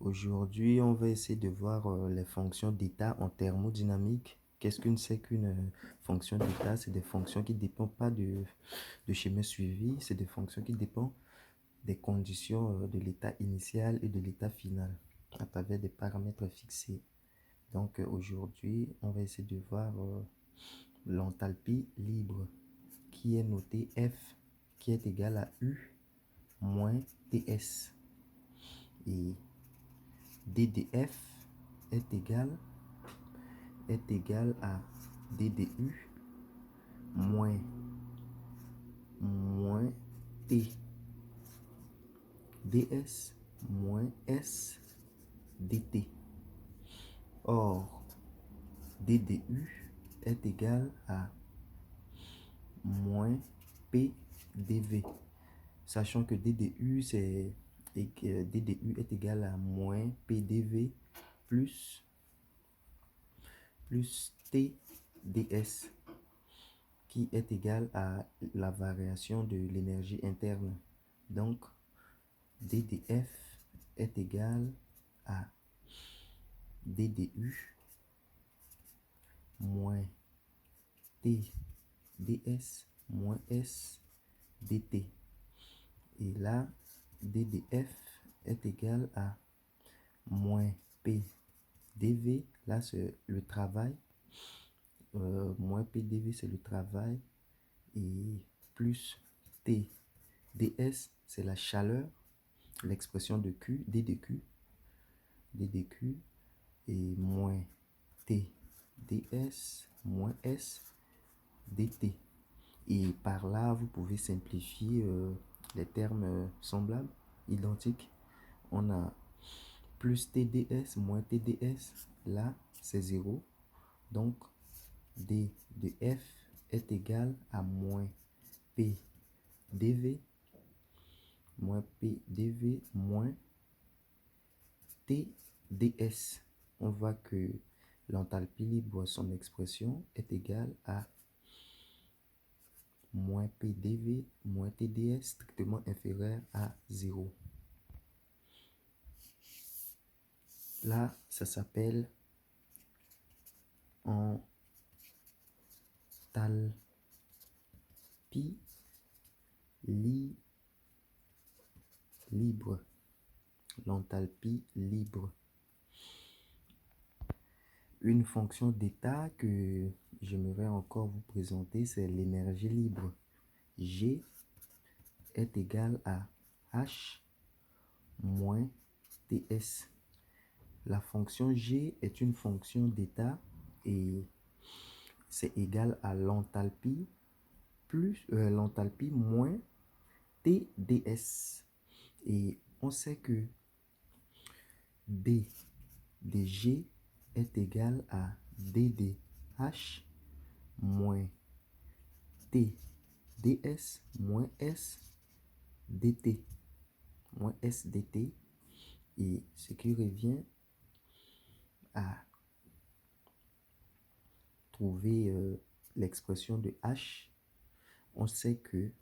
Aujourd'hui, on va essayer de voir les fonctions d'état en thermodynamique. Qu'est-ce qu'une c'est qu'une fonction d'état? C'est des fonctions qui ne dépendent pas de schéma suivi, c'est des fonctions qui dépendent des conditions de l'état initial et de l'état final à travers des paramètres fixés. Donc aujourd'hui, on va essayer de voir l'enthalpie libre qui est notée F qui est égale à U moins TS. Et DDF est égal à DDU moins T DS moins S DT. Or, DDU est égal à moins P DV. Sachant que DDU est égal à moins PDV plus TDS qui est égal à la variation de l'énergie interne. Donc, DDF est égal à DDU moins TDS moins S DT. Et là, DDF est égal à moins PDV, là c'est le travail, moins PDV c'est le travail, et plus TDS c'est la chaleur, l'expression de Q, DDQ, et moins TDS moins S DT. Et par là, vous pouvez simplifier les termes semblables, identiques. On a plus TDS moins TDS, là c'est 0. Donc D de F est égal à moins PDV moins TDS. On voit que l'enthalpie libre, son expression est égale à moins PDV moins TDS strictement inférieur à 0. Là, ça s'appelle enthalpie libre. L'enthalpie libre. Une fonction d'état que j'aimerais encore vous présenter, c'est l'énergie libre. G est égal à H moins TS. La fonction G est une fonction d'état et c'est égal à l'enthalpie plus l'enthalpie moins TDS. Et on sait que D de G est égal à DDH moins TDS moins SDT moins SDT, et ce qui revient à trouver l'expression de H. On sait que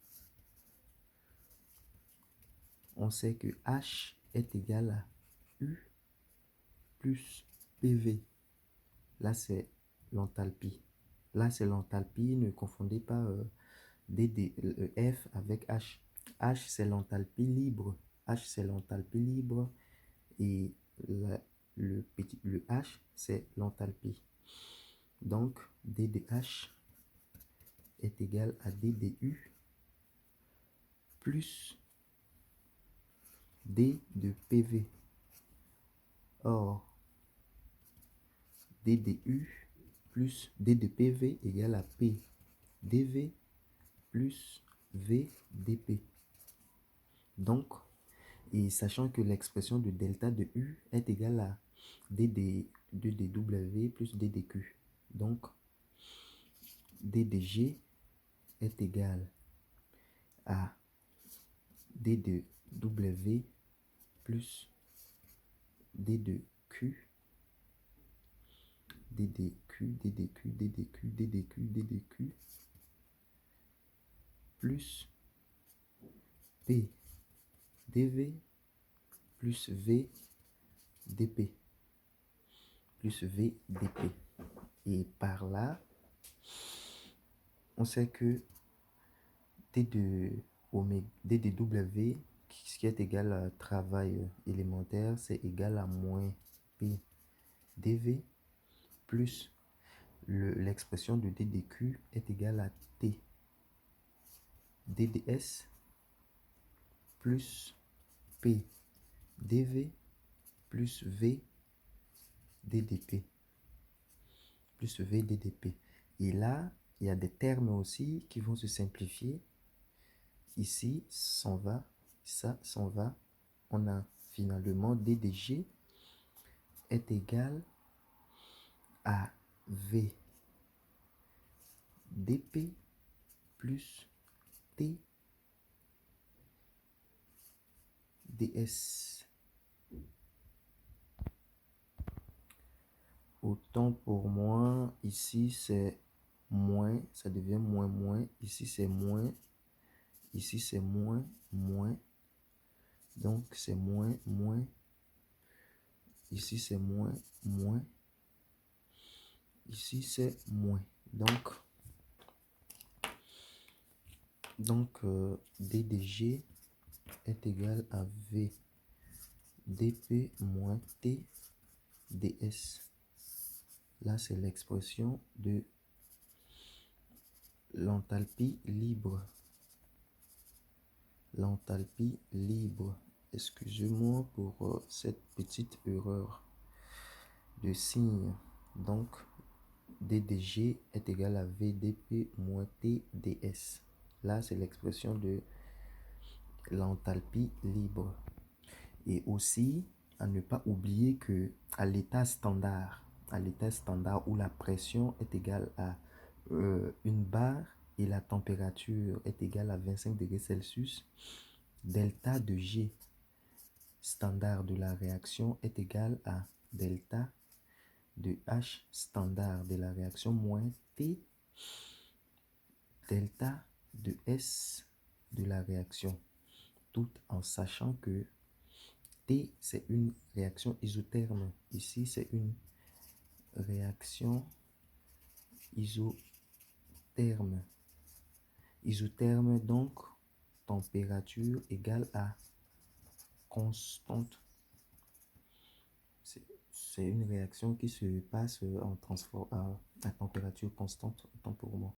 H est égal à U plus PV. Là c'est l'enthalpie. Là c'est l'enthalpie, ne confondez pas F avec H. H c'est l'enthalpie libre. H c'est l'enthalpie libre et le H c'est l'enthalpie. Donc DDH est égal à DDU plus D de PV. Or, DDU plus D de PV égale à P DV plus V dP. Donc, et sachant que l'expression de delta de U est égale à D de W plus D de Q. Donc, D de G est égal à D de W plus D de Q, D de Q, D de Q, D de Q, D de Q, D de Q, plus P dV plus V dP. Plus V dP. Et par là, on sait que D de W, ce qui est égal à travail élémentaire, c'est égal à moins P dV plus l'expression de D dQ est égale à T dds plus P dV plus V ddP. Plus V ddP. Et là, il y a des termes aussi qui vont se simplifier. Ici, s'en va, ça s'en va. On a finalement ddg est égal à V dP plus T ds. Autant pour moi, ici c'est moins, ça devient moins moins, ici c'est moins, ici c'est moins moins, donc c'est moins moins, ici c'est moins moins, ici c'est moins. Donc ddg est égal à V dP moins T ds. Là, c'est l'expression de l'enthalpie libre. L'enthalpie libre. Excusez-moi pour cette petite erreur de signe. Donc, ddg est égal à vdp moins tds. Là, c'est l'expression de l'enthalpie libre. Et aussi, à ne pas oublier que à l'état standard où la pression est égale à une barre et la température est égale à 25 degrés Celsius, delta de G standard de la réaction est égal à delta de H standard de la réaction moins T delta de S de la réaction, tout en sachant que T, c'est une réaction isotherme. Ici, c'est une réaction isotherme. Isotherme, donc, température égale à constante. C'est une réaction qui se passe à température constante, autant pour moi.